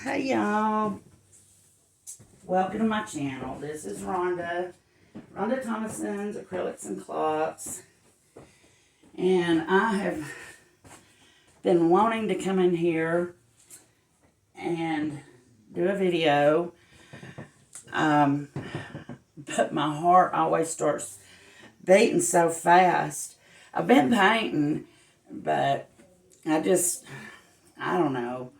Hey y'all, welcome to my channel. This is Rhonda Thomason's Acrylics and Clots, and I have been wanting to come in here and do a video, but my heart always starts beating so fast. I've been painting, but I don't know,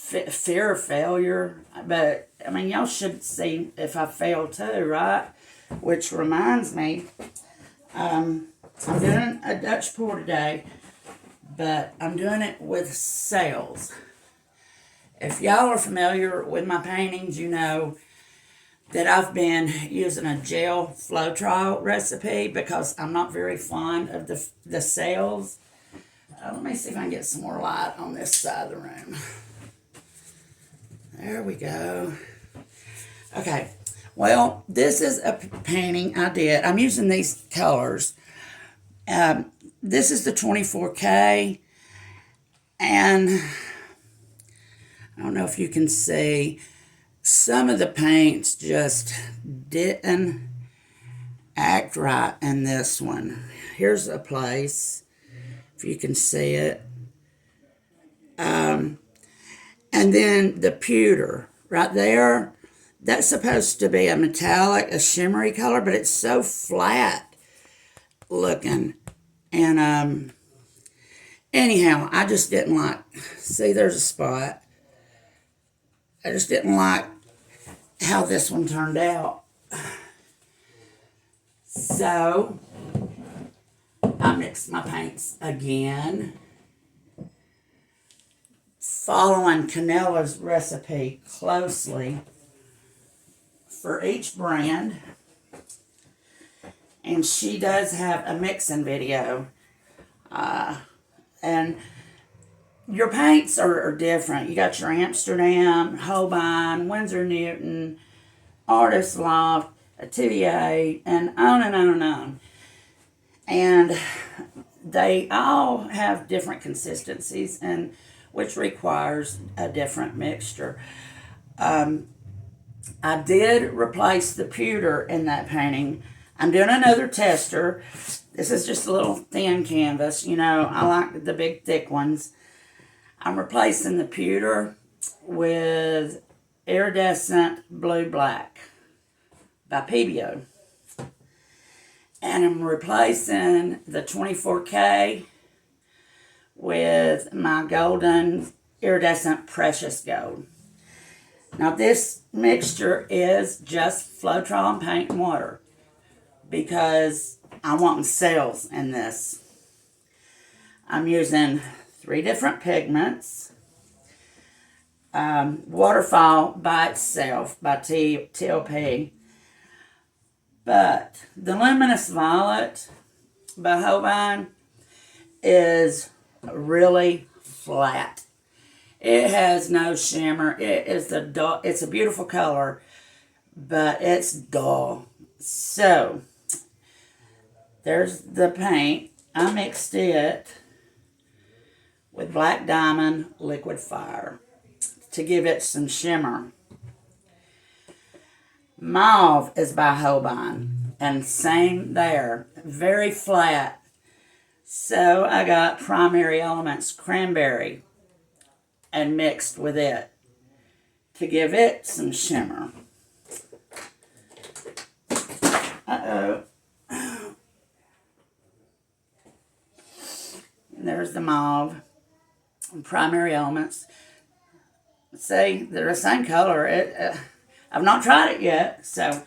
fear of failure. But I mean, y'all should see if I fail too, right? Which reminds me, I'm doing a Dutch pour today, but I'm doing it with sails. If y'all are familiar with my paintings, you know that I've been using a gel flow trial recipe because I'm not very fond of the sails. Let me see if I can get some more light on this side of the room. There we go. Okay, well, this is a painting I did. I'm using these colors. This is the 24K, and I don't know if you can see, some of the paints just didn't act right in this one. Here's a place, if you can see it. And then the pewter right there, that's supposed to be a metallic, a shimmery color, but it's so flat looking. And anyhow, I just didn't like, see, there's a spot. I just didn't like how this one turned out. So I mixed my paints again, following Canella's recipe closely for each brand. And she does have a mixing video. And your paints are different. You got your Amsterdam, Holbein, Winsor Newton, Artist Loft, a TVA, and on and on and on. And they all have different consistencies, and which requires a different mixture. I did replace the pewter in that painting. I'm doing another tester. This is just a little thin canvas. You know, I like the big thick ones. I'm replacing the pewter with Iridescent Blue Black by Pebeo. And I'm replacing the 24K with my golden iridescent precious gold. Now this mixture is just Floetrol paint and water because I want sails in this. I'm using 3 different pigments. Waterfall by itself by TLP. But the Luminous Violet by Holbein is really flat. It has no shimmer. It's a beautiful color, but it's dull. So there's the paint. I mixed it with Black Diamond Liquid Fire to give it some shimmer. Mauve is by Holbein, and same there, very flat. So I got Primary Elements Cranberry and mixed with it to give it some shimmer. Uh-oh. And there's the Mauve and Primary Elements. See, they're the same color. I've not tried it yet, so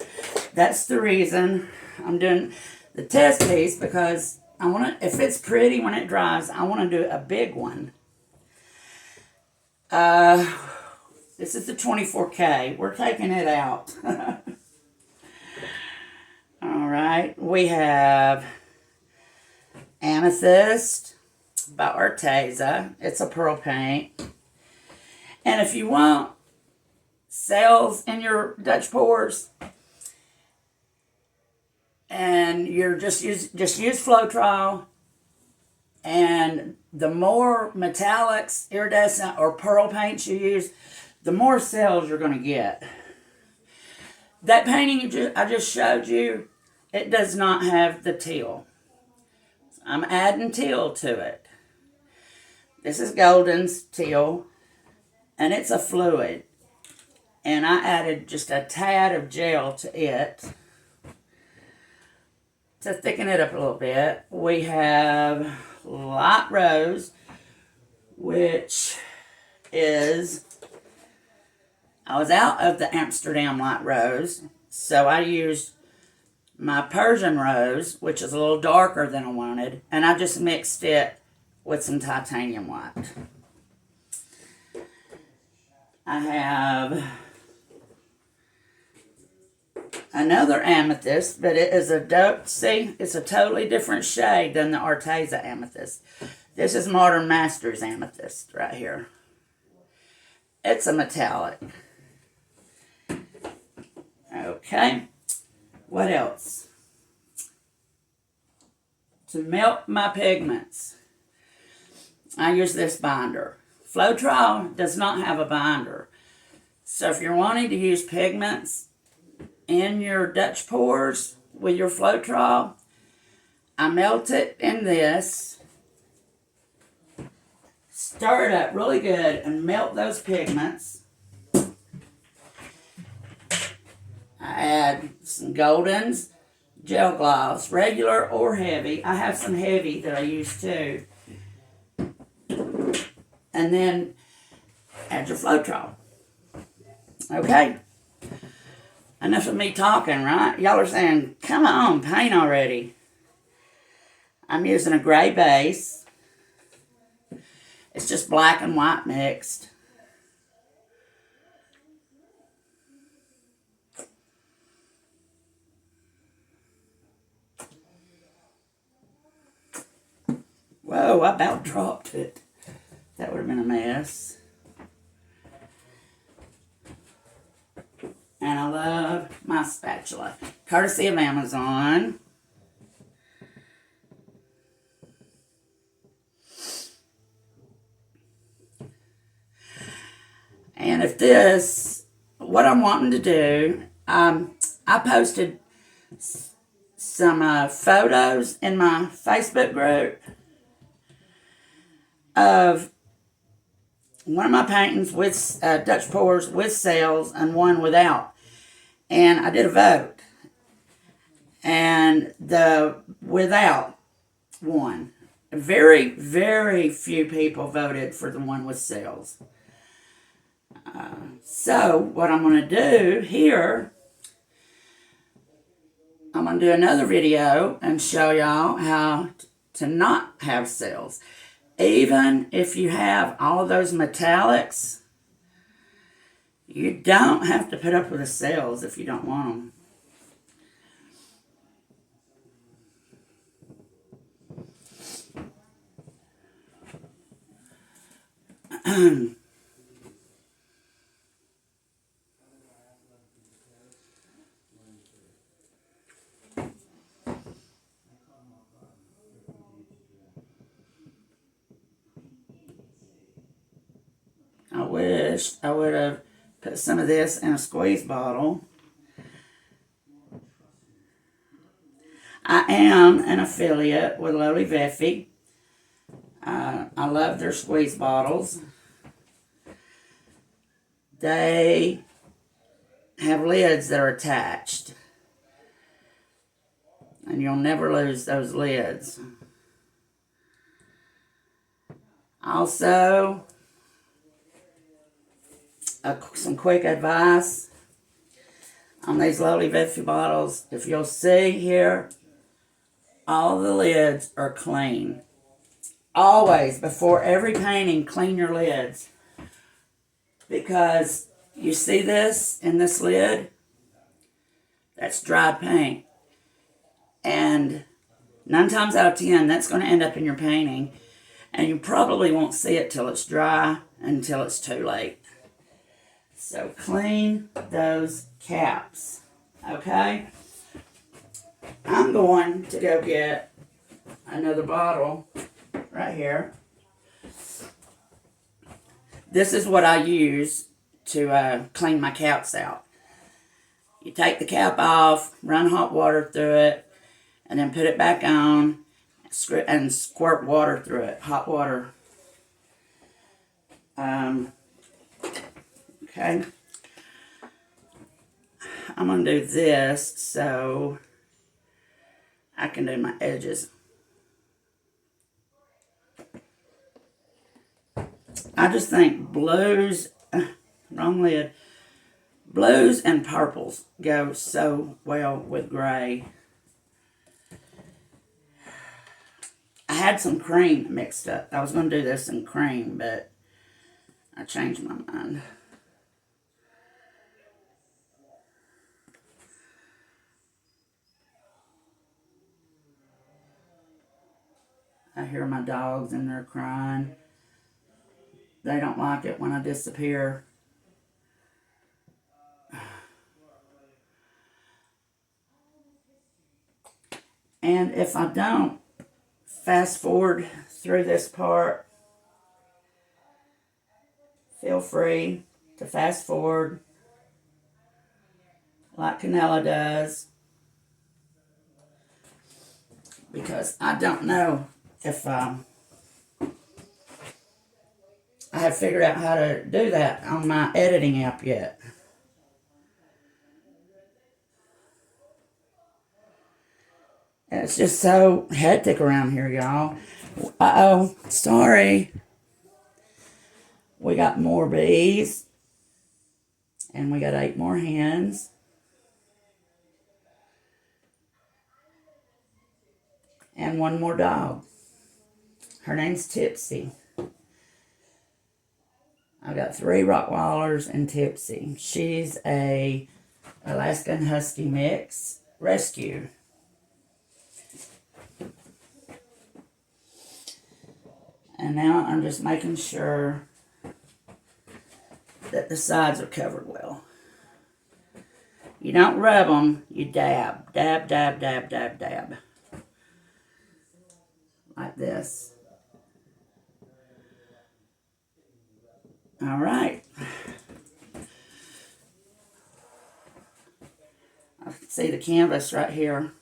that's the reason I'm doing the test piece, because I want to, if it's pretty when it dries, I want to do a big one. This is the 24K. We're taking it out. All right. We have Amethyst by Arteza. It's a pearl paint. And if you want sails in your Dutch pours, and you're just use Floetrol And the more metallics, iridescent, or pearl paints you use, the more cells you're going to get. That painting I just showed you, it does not have the teal. I'm adding teal to it. This is Golden's teal, and it's a fluid. And I added just a tad of gel to it to thicken it up a little bit. We have light rose, which is, I was out of the Amsterdam light rose, so I used my Persian rose, which is a little darker than I wanted, and I just mixed it with some titanium white. I have another amethyst, but it is a dope. See, it's a totally different shade than the Arteza amethyst. This is Modern Masters amethyst right here. It's a metallic. Okay, what else? To melt my pigments, I use this binder. Floetrol does not have a binder. So if you're wanting to use pigments in your Dutch pours with your Floetrol, I melt it in this, stir it up really good, and melt those pigments. I add some Golden's gel gloss, regular or heavy. I have some heavy that I use too. And then add your Floetrol. Okay? Enough of me talking, right? Y'all are saying, come on, paint already. I'm using a gray base. It's just black and white mixed. Whoa, I about dropped it. That would have been a mess. And I love my spatula. Courtesy of Amazon. And if this, what I'm wanting to do, I posted some photos in my Facebook group of one of my paintings with Dutch pours with cells and one without. And I did a vote. And the without won. Very, very few people voted for the one with cells. So what I'm going to do here, I'm going to do another video and show y'all how to not have cells. Even if you have all of those metallics, you don't have to put up with the cells if you don't want them. I wish I would have put some of this in a squeeze bottle. I am an affiliate with Lowly Veffy. I love their squeeze bottles. They have lids that are attached. And you'll never lose those lids. Also, some quick advice on these Lowly Veffy bottles. If you'll see here, all the lids are clean. Always, before every painting, clean your lids. Because you see this in this lid? That's dried paint. And 9 times out of 10, that's going to end up in your painting. And you probably won't see it till it's dry, until it's too late. So clean those caps, okay? I'm going to go get another bottle right here. This is what I use to clean my caps out. You take the cap off, run hot water through it, and then put it back on and squirt water through it, hot water. Okay. I'm going to do this so I can do my edges. I just think blues, wrong lid, blues and purples go so well with gray. I had some cream mixed up. I was going to do this in cream, but I changed my mind. I hear my dogs and they're crying. They don't like it when I disappear. And if I don't fast forward through this part, feel free to fast forward like Canella does, because I don't know if I have figured out how to do that on my editing app yet. It's just so hectic around here, y'all. Uh-oh, sorry. We got more bees. And we got 8 more hens. And 1 more dog. Her name's Tipsy. I've got 3 Rottweilers and Tipsy. She's a Alaskan Husky mix rescue. And now I'm just making sure that the sides are covered well. You don't rub them, you dab. Dab, dab, dab, dab, dab. Like this. All right. I can see the canvas right here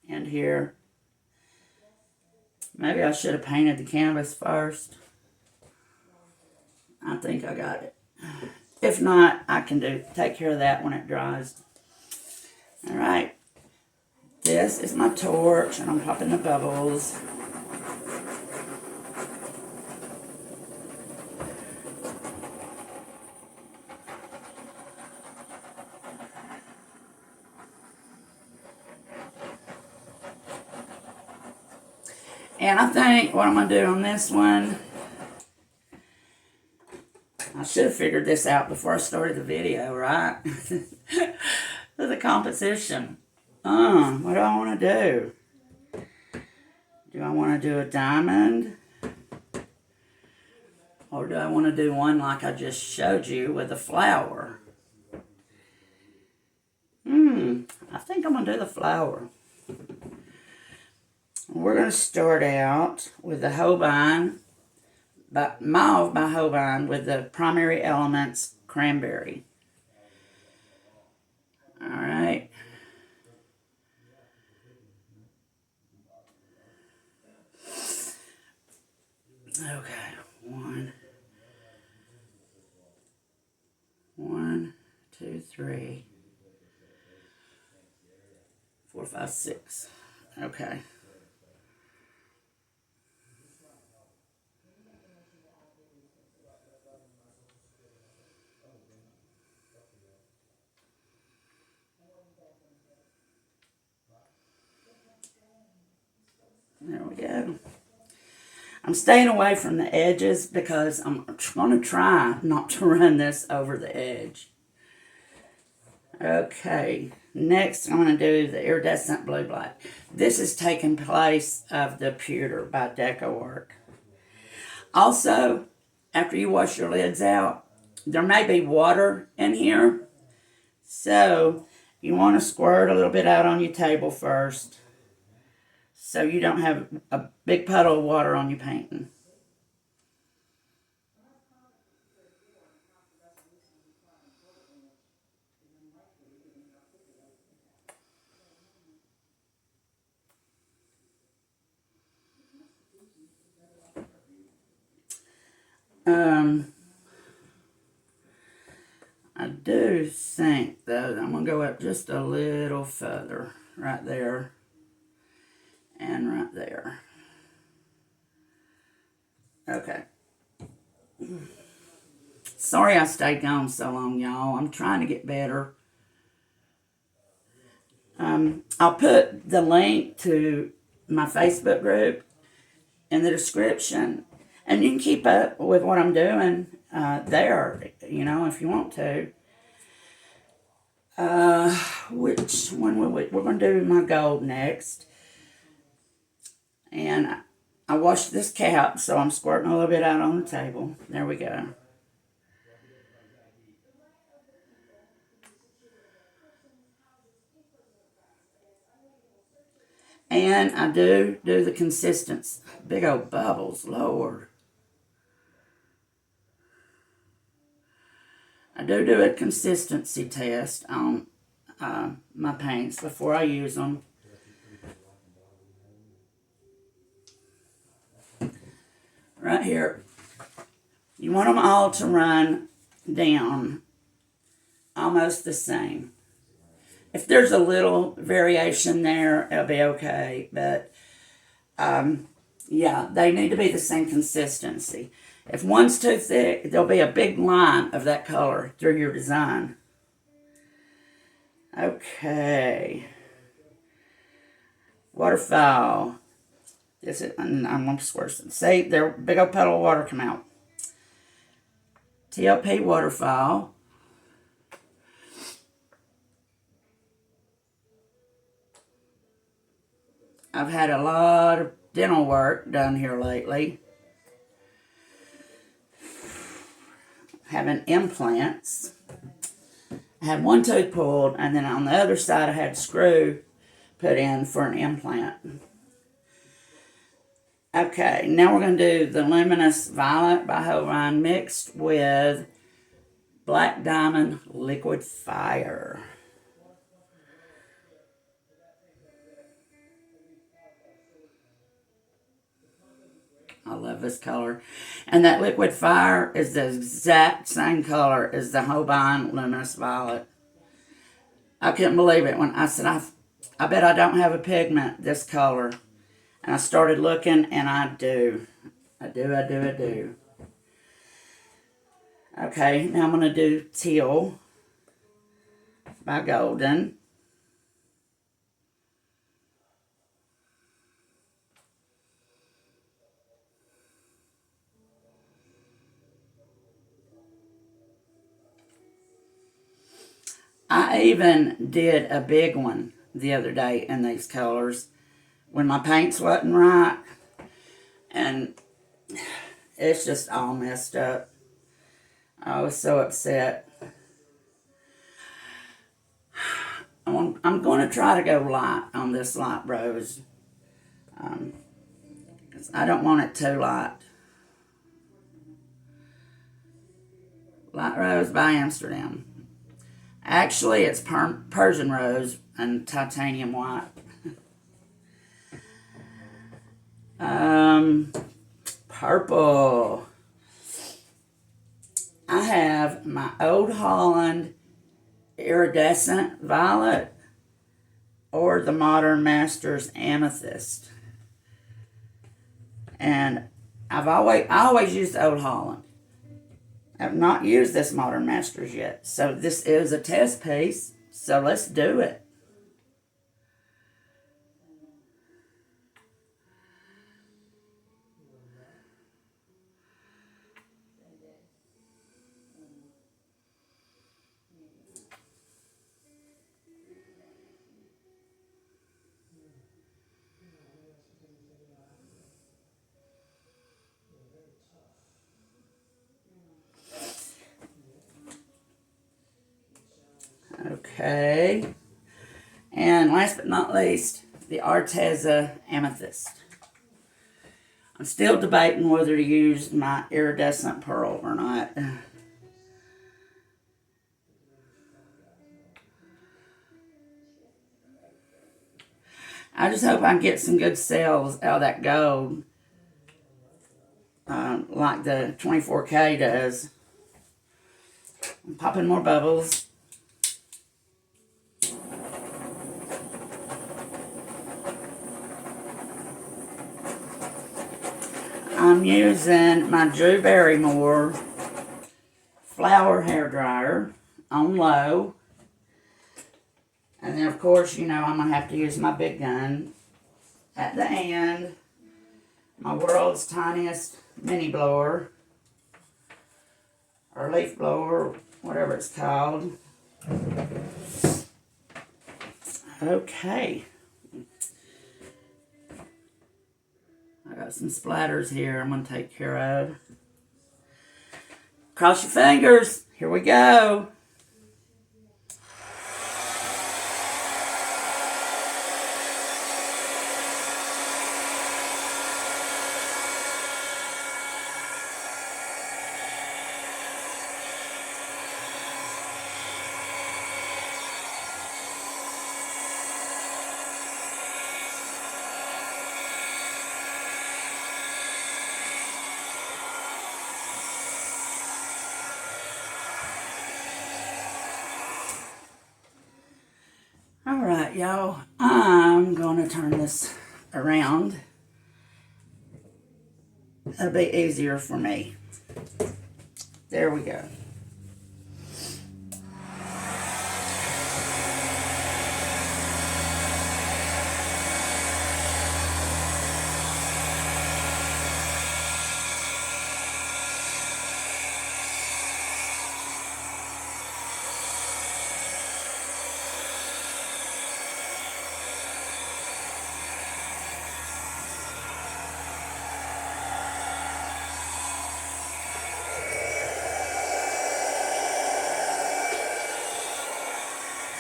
and here. Maybe I should have painted the canvas first. I think I got it. If not, I can take care of that when it dries. All right. This is my torch, and I'm popping the bubbles. And I think what I'm going to do on this one, I should have figured this out before I started the video, right? The composition. What do I want to do? Do I want to do a diamond? Or do I want to do one like I just showed you with a flower? I think I'm going to do the flower. We're going to start out with the Holbein, Mauve by Holbein, with the primary elements Cranberry. All right. Okay, 1, 2, 3, 4, 5, 6. Okay. There we go. I'm staying away from the edges because I'm going to try not to run this over the edge. Okay, next I'm going to do the Iridescent Blue Black. This is taking place of the pewter by Deco. Also, after you wash your lids out, there may be water in here. So, you want to squirt a little bit out on your table first. so you don't have a big puddle of water on your painting. I do think, though, I'm going to go up just a little further. Right there. And right there. Okay. Sorry I stayed gone so long, y'all. I'm trying to get better. I'll put the link to my Facebook group in the description. And you can keep up with what I'm doing there, you know, if you want to. Which one we're going to do my gold next. And I washed this cap, so I'm squirting a little bit out on the table. There we go. And I do the consistency. Big old bubbles, Lord. I do a consistency test on my paints before I use them. Right here. You want them all to run down almost the same. If there's a little variation there, it'll be okay. But, yeah, they need to be the same consistency. If one's too thick, there'll be a big line of that color through your design. Okay. Waterfall. This is, I'm going to swear something. See, their big old puddle of water come out. TLP Waterfall. I've had a lot of dental work done here lately. Having implants. I had one tooth pulled, and then on the other side I had a screw put in for an implant. Okay, now we're going to do the Luminous Violet by Holbein mixed with Black Diamond Liquid Fire. I love this color. And that Liquid Fire is the exact same color as the Holbein Luminous Violet. I couldn't believe it when I said, I bet I don't have a pigment this color. And I started looking, and I do. I do. Okay, now I'm going to do Teal by Golden. I even did a big one the other day in these colors when my paints wasn't right. And it's just all messed up. I was so upset. I'm going to try to go light on this light rose. 'Cause I don't want it too light. Light Rose by Amsterdam. Actually, it's Persian Rose and Titanium White. Purple. I have my Old Holland Iridescent Violet or the Modern Masters Amethyst. And I always use Old Holland. I've not used this Modern Masters yet. So this is a test piece. So let's do it. Okay. And last but not least, the Arteza Amethyst. I'm still debating whether to use my Iridescent Pearl or not. I just hope I can get some good sales out of that gold. Like the 24K does. I'm popping more bubbles. I'm using my Drew Barrymore flower hairdryer on low. And then, of course, you know, I'm going to have to use my big gun at the end. My world's tiniest mini blower. Or leaf blower, whatever it's called. Okay. I got some splatters here I'm going to take care of. Cross your fingers. Here we go. Alright, y'all, I'm going to turn this around. It'll be easier for me. There we go.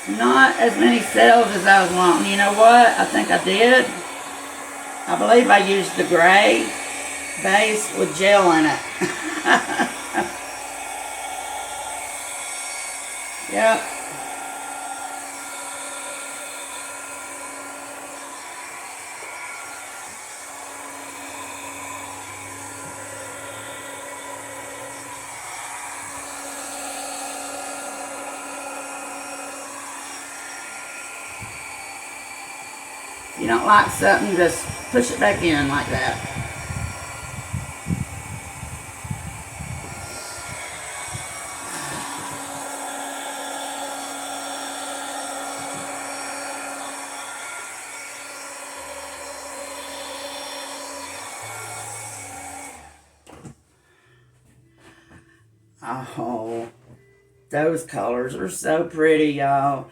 Not as many cells as I was wanting. You know what? I think I did. I believe I used the gray base with gel in it. Yep. If you don't like something, just push it back in like that. Oh, those colors are so pretty, y'all.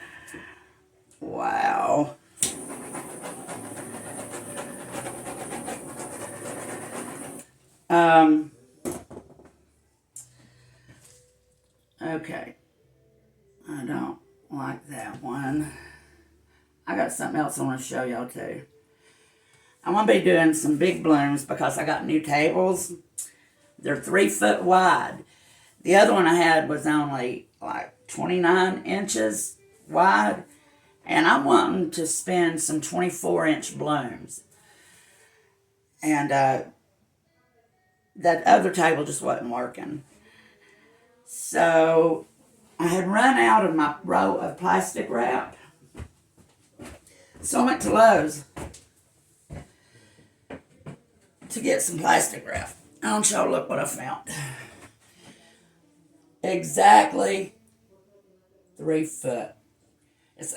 Wow. Okay. I don't like that one. I got something else I want to show y'all too. I'm going to be doing some big blooms because I got new tables. They're 3 foot wide. The other one I had was only like 29 inches wide. And I'm wanting to spin some 24-inch blooms. And that other table just wasn't working. So I had run out of my roll of plastic wrap. So I went to Lowe's to get some plastic wrap. I want y'all to look what I found. Exactly 3 foot. It's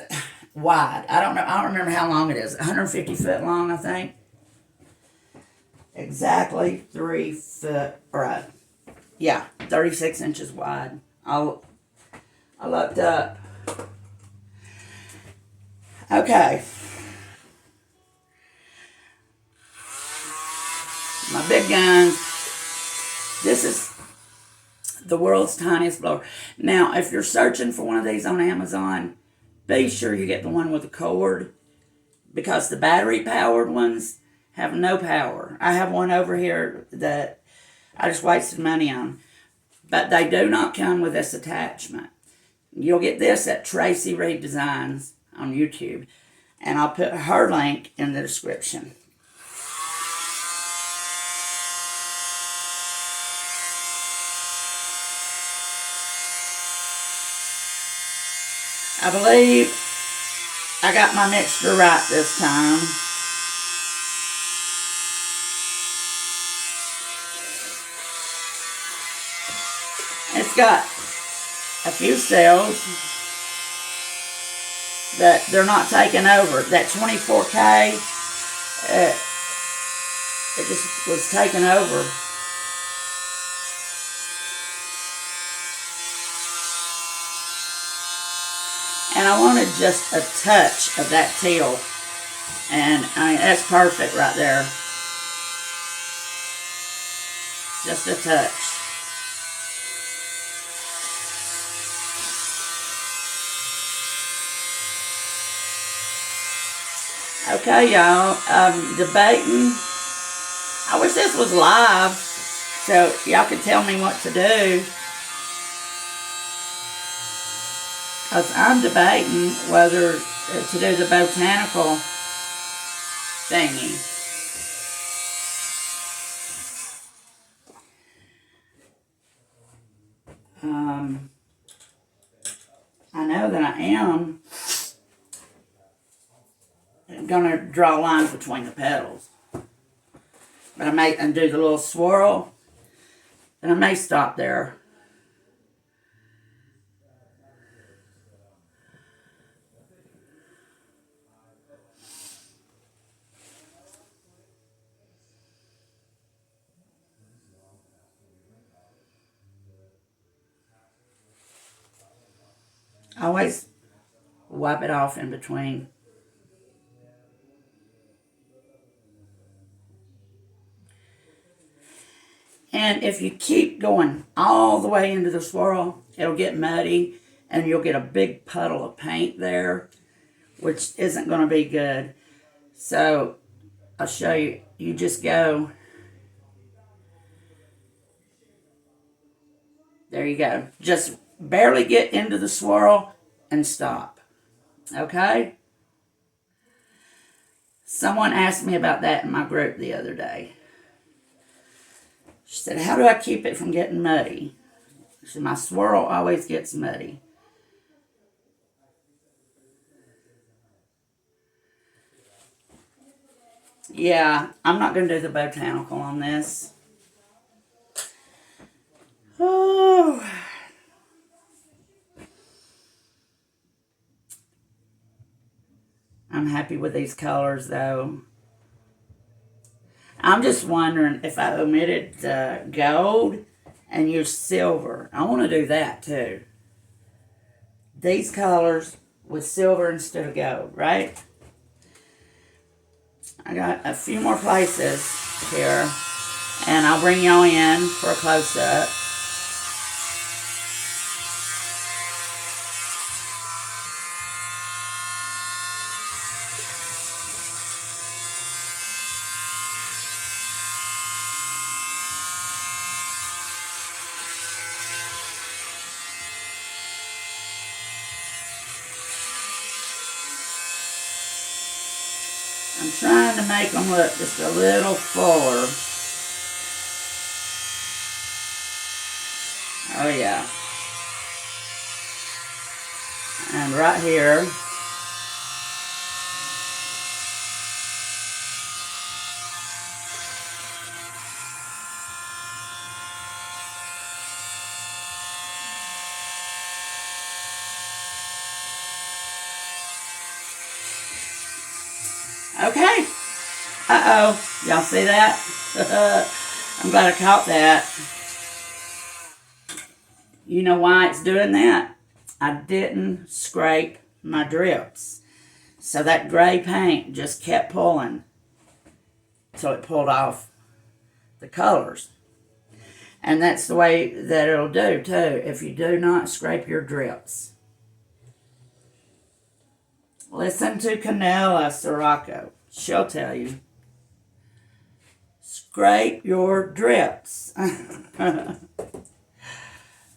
wide. I don't know. I don't remember how long it is. 150 foot long, I think. Exactly 3 foot. Right. Yeah, 36 inches wide. I looked up. Okay. My big guns. This is the world's tiniest blower. Now, if you're searching for one of these on Amazon, be sure you get the one with the cord. because the battery powered ones have no power. I have one over here that I just wasted money on. But they do not come with this attachment. You'll get this at Traci Reed Designs on YouTube. And I'll put her link in the description. I believe I got my mixture right this time. It's got a few cells that they're not taking over. That 24K, it just was taken over. And I wanted just a touch of that teal. And I mean, that's perfect right there. Just a touch. Okay, y'all, debating. I wish this was live so y'all could tell me what to do. Because I'm debating whether to do the botanical thingy. I know that I am going to draw lines between the petals. But I may undo the little swirl, and I may stop there. I always wipe it off in between. And if you keep going all the way into the swirl, it'll get muddy and you'll get a big puddle of paint there, which isn't going to be good. So I'll show you. You just go. There you go. Just barely get into the swirl and stop. Okay? Someone asked me about that in my group the other day. She said, how do I keep it from getting muddy? She said, my swirl always gets muddy. Yeah, I'm not going to do the botanical on this. Oh. I'm happy with these colors, though. I'm just wondering if I omitted the gold and used silver. I want to do that, too. These colors with silver instead of gold, right? I got a few more places here, and I'll bring y'all in for a close-up. I'm trying to make them look just a little fuller. Oh yeah. And right here. Okay. Uh-oh. Y'all see that? I'm glad I caught that. You know why it's doing that? I didn't scrape my drips. So that gray paint just kept pulling. So it pulled off the colors. And that's the way that it'll do too if you do not scrape your drips. Listen to Canela Sirocco. She'll tell you. Scrape your drips. All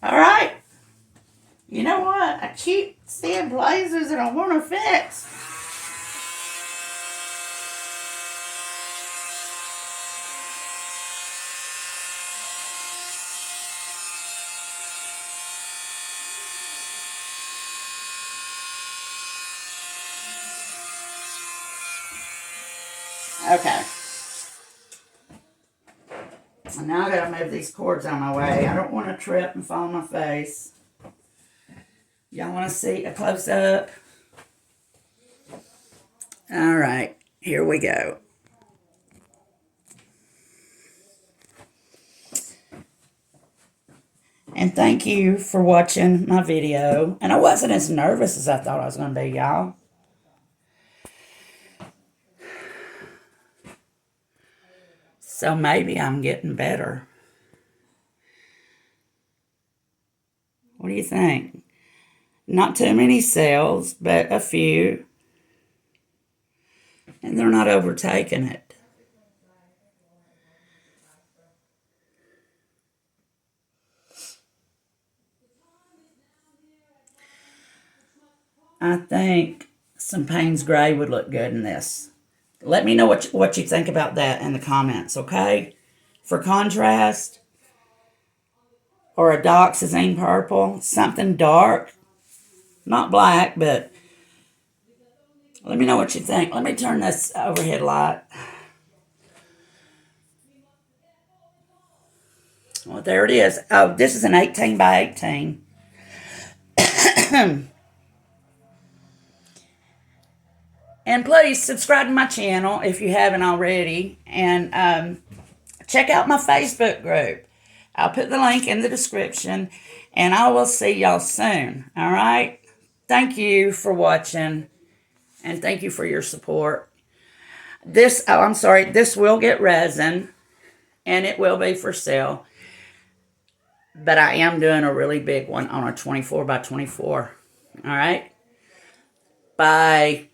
right. You know what? I keep seeing places that I want to fix. Okay. And now I gotta move these cords on my way. I don't want to trip and fall on my face. Y'all want to see a close up? All right, here we go. And thank you for watching my video. And I wasn't as nervous as I thought I was going to be, y'all. So maybe I'm getting better. What do you think? Not too many cells, but a few. And they're not overtaking it. I think some Payne's Gray would look good in this. Let me know what you think about that in the comments, okay? For contrast, or a Dioxazine purple, something dark. Not black, but let me know what you think. Let me turn this overhead light. Well, there it is. Oh, this is an 18 by 18. And please subscribe to my channel if you haven't already. And check out my Facebook group. I'll put the link in the description. And I will see y'all soon. All right? Thank you for watching. And thank you for your support. This will get resin. And it will be for sale. But I am doing a really big one on a 24 by 24. All right? Bye.